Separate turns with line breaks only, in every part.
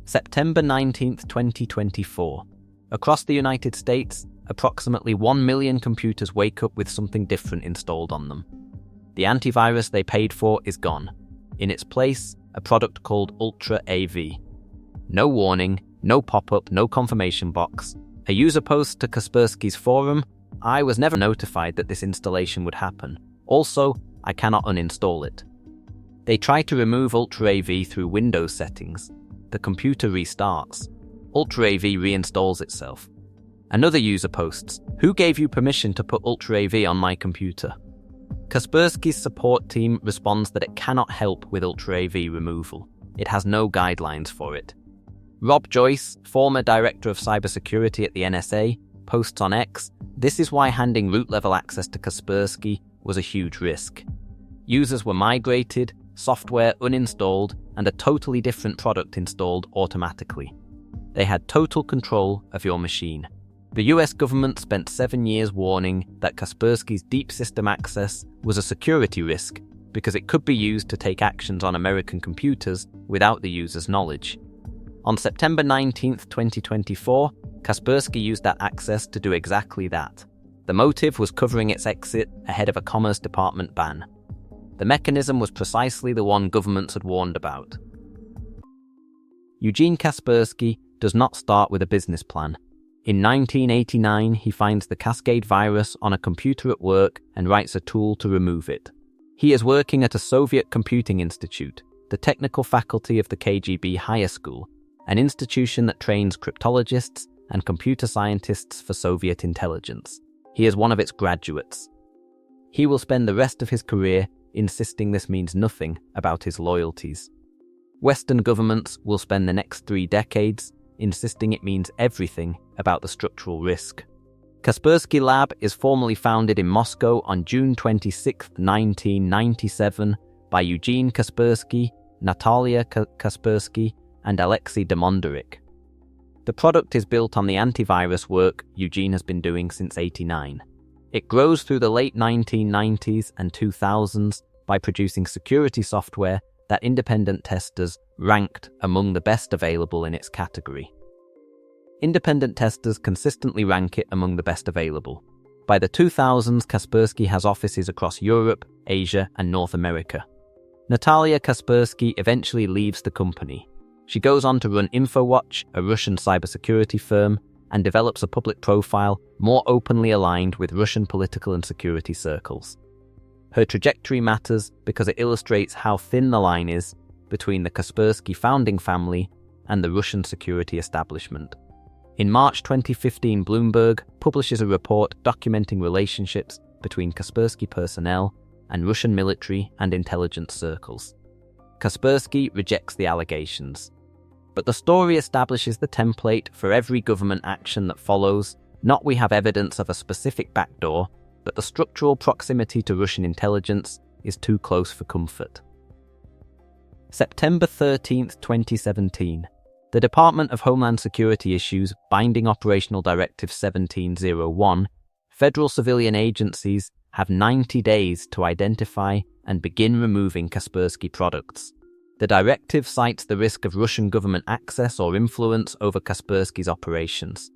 September 19, 2024. Across the United States, approximately 1 million computers wake up with something different installed on them. The antivirus they paid for is gone. In its place, a product called UltraAV. No warning, no pop-up, no confirmation box. A user posts to Kaspersky's forum, "I was never notified that this installation would happen. Also, I cannot uninstall it." They try to remove UltraAV through Windows settings. The computer restarts. UltraAV reinstalls itself. Another user posts, "Who gave you permission to put UltraAV on my computer?" Kaspersky's support team responds that it cannot help with UltraAV removal. It has no guidelines for it. Rob Joyce, former director of cybersecurity at the NSA, posts on X, "This is why handing root-level access to Kaspersky was a huge risk. Users were migrated, software uninstalled, and a totally different product installed automatically. They had total control of your machine." The US government spent 7 years warning that Kaspersky's deep system access was a security risk because it could be used to take actions on American computers without the user's knowledge. On September 19, 2024, Kaspersky used that access to do exactly that. The motive was covering its exit ahead of a Commerce Department ban. The mechanism was precisely the one governments had warned about. Eugene Kaspersky does not start with a business plan. In 1989, he finds the Cascade virus on a computer at work and writes a tool to remove it. He is working at a Soviet computing institute, the technical faculty of the KGB Higher School, an institution that trains cryptologists and computer scientists for Soviet intelligence. He is one of its graduates. He will spend the rest of his career insisting this means nothing about his loyalties. Western governments will spend the next 3 decades insisting it means everything about the structural risk. Kaspersky Lab is formally founded in Moscow on June 26, 1997 by Eugene Kaspersky, Natalia Kaspersky, and Alexei Demondarik. The product is built on the antivirus work Eugene has been doing since '89. It grows through the late 1990s and 2000s by producing security software that independent testers ranked among the best available in its category. Independent testers consistently rank it among the best available. By the 2000s, Kaspersky has offices across Europe, Asia, and North America. Natalia Kaspersky eventually leaves the company. She goes on to run InfoWatch, a Russian cybersecurity firm, and develops a public profile more openly aligned with Russian political and security circles. Her trajectory matters because it illustrates how thin the line is between the Kaspersky founding family and the Russian security establishment. In March 2015, Bloomberg publishes a report documenting relationships between Kaspersky personnel and Russian military and intelligence circles. Kaspersky rejects the allegations. But the story establishes the template for every government action that follows. Not we have evidence of a specific backdoor, but the structural proximity to Russian intelligence is too close for comfort. September 13, 2017. The Department of Homeland Security issues Binding Operational Directive 1701. Federal civilian agencies have 90 days to identify and begin removing Kaspersky products. The directive cites the risk of Russian government access or influence over Kaspersky's operations.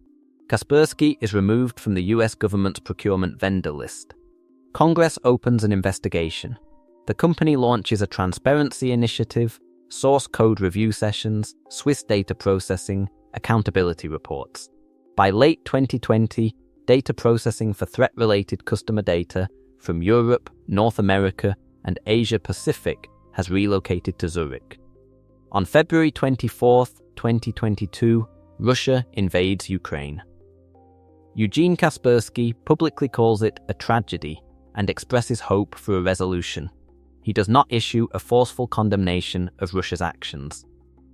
Kaspersky is removed from the US government's procurement vendor list. Congress opens an investigation. The company launches a transparency initiative, source code review sessions, Swiss data processing, accountability reports. By late 2020, data processing for threat-related customer data from Europe, North America, and Asia Pacific has relocated to Zurich. On February 24, 2022, Russia invades Ukraine. Eugene Kaspersky publicly calls it a tragedy and expresses hope for a resolution. He does not issue a forceful condemnation of Russia's actions.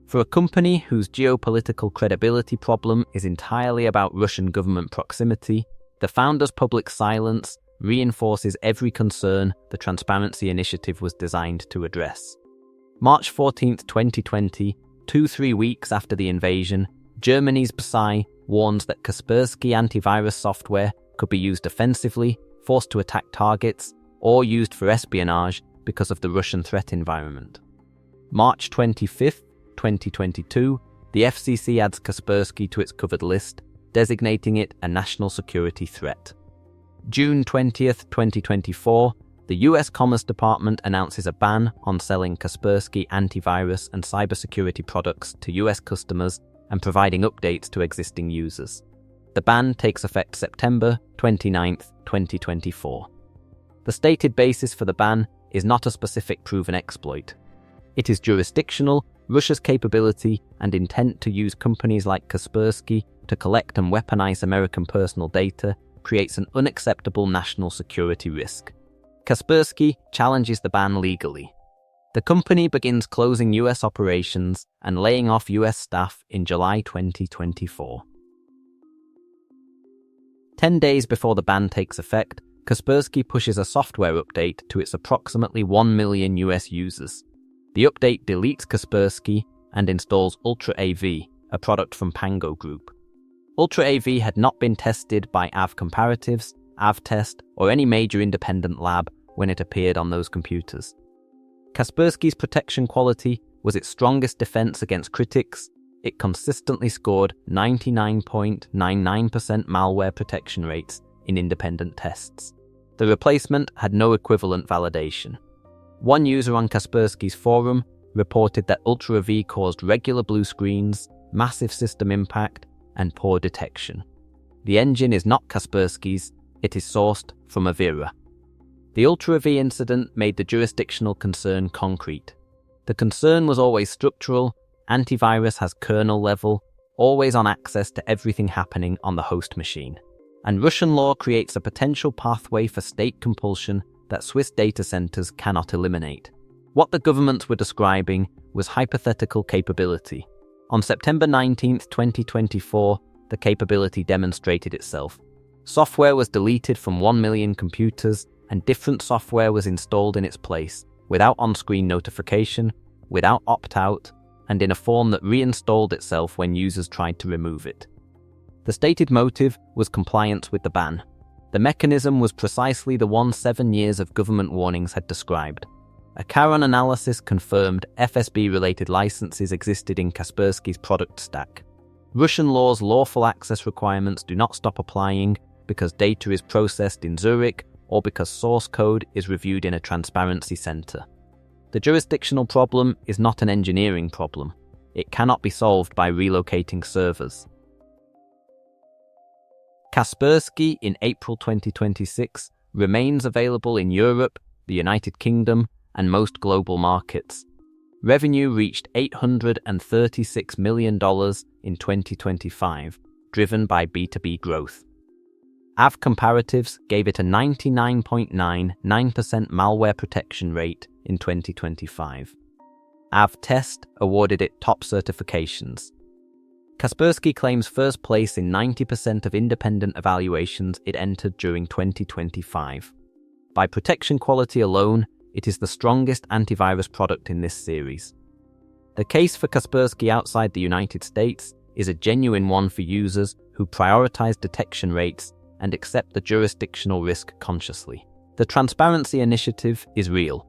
For a company whose geopolitical credibility problem is entirely about Russian government proximity, the founder's public silence reinforces every concern the Transparency Initiative was designed to address. March 14, 2020, 2-3 weeks after the invasion, Germany's BSI warns that Kaspersky antivirus software could be used offensively, forced to attack targets, or used for espionage because of the Russian threat environment. March 25, 2022, the The FCC adds Kaspersky to its covered list, designating it a national security threat. June 20th, 2024, the US Commerce Department announces a ban on selling Kaspersky antivirus and cybersecurity products to US customers and providing updates to existing users. The ban takes effect September 29th, 2024. The stated basis for the ban is not a specific proven exploit. It is jurisdictional, Russia's capability and intent to use companies like Kaspersky to collect and weaponize American personal data creates an unacceptable national security risk. Kaspersky challenges the ban legally. The company begins closing US operations and laying off US staff in July 2024. 10 days before the ban takes effect, Kaspersky pushes a software update to its approximately 1 million US users. The update deletes Kaspersky and installs UltraAV, a product from Pango Group. UltraAV had not been tested by AV-Comparatives, AV-Test, or any major independent lab when it appeared on those computers. Kaspersky's protection quality was its strongest defense against critics. It consistently scored 99.99% malware protection rates in independent tests. The replacement had no equivalent validation. One user on Kaspersky's forum reported that UltraAV caused regular blue screens, massive system impact, and poor detection. The engine is not Kaspersky's, it is sourced from Avira. The UltraAV incident made the jurisdictional concern concrete. The concern was always structural, antivirus has kernel-level, always-on access to everything happening on the host machine. And Russian law creates a potential pathway for state compulsion that Swiss data centers cannot eliminate. What the governments were describing was hypothetical capability. On September 19, 2024, the capability demonstrated itself. Software was deleted from 1 million computers, and different software was installed in its place, without on-screen notification, without opt-out, and in a form that reinstalled itself when users tried to remove it. The stated motive was compliance with the ban. The mechanism was precisely the one 7 years of government warnings had described. A Charon analysis confirmed FSB-related licenses existed in Kaspersky's product stack. Russian law's lawful access requirements do not stop applying because data is processed in Zurich or because source code is reviewed in a transparency center. The jurisdictional problem is not an engineering problem. It cannot be solved by relocating servers. Kaspersky in April 2026 remains available in Europe, the United Kingdom, and most global markets. Revenue reached $836 million in 2025, driven by B2B growth. AV-Comparatives gave it a 99.99% malware protection rate in 2025. AV-Test awarded it top certifications. Kaspersky claims first place in 90% of independent evaluations it entered during 2025. By protection quality alone, it is the strongest antivirus product in this series. The case for Kaspersky outside the United States is a genuine one for users who prioritize detection rates and accept the jurisdictional risk consciously. The transparency initiative is real.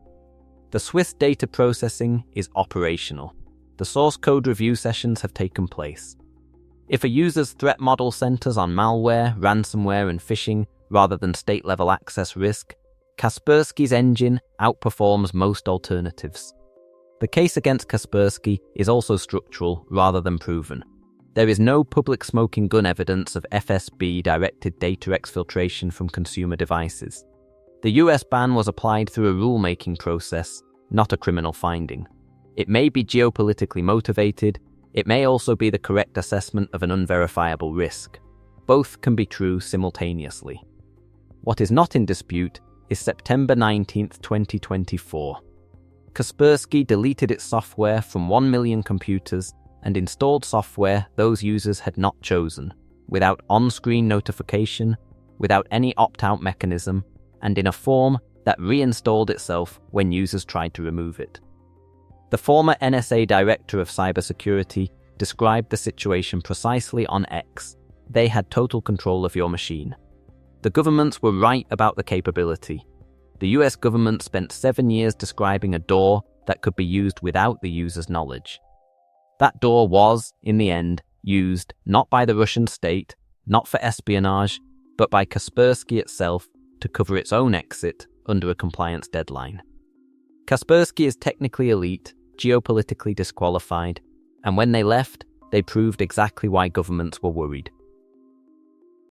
The Swiss data processing is operational. The source code review sessions have taken place. If a user's threat model centers on malware, ransomware, and phishing rather than state-level access risk, Kaspersky's engine outperforms most alternatives. The case against Kaspersky is also structural rather than proven. There is no public smoking gun evidence of FSB-directed data exfiltration from consumer devices. The US ban was applied through a rulemaking process, not a criminal finding. It may be geopolitically motivated, it may also be the correct assessment of an unverifiable risk. Both can be true simultaneously. What is not in dispute is September 19, 2024. Kaspersky deleted its software from 1 million computers and installed software those users had not chosen, without on-screen notification, without any opt-out mechanism, and in a form that reinstalled itself when users tried to remove it. The former NSA Director of Cybersecurity described the situation precisely on X. They had total control of your machine. The governments were right about the capability. The US government spent 7 years describing a door that could be used without the user's knowledge. That door was, in the end, used not by the Russian state, not for espionage, but by Kaspersky itself to cover its own exit under a compliance deadline. Kaspersky is technically elite, geopolitically disqualified, and when they left, they proved exactly why governments were worried.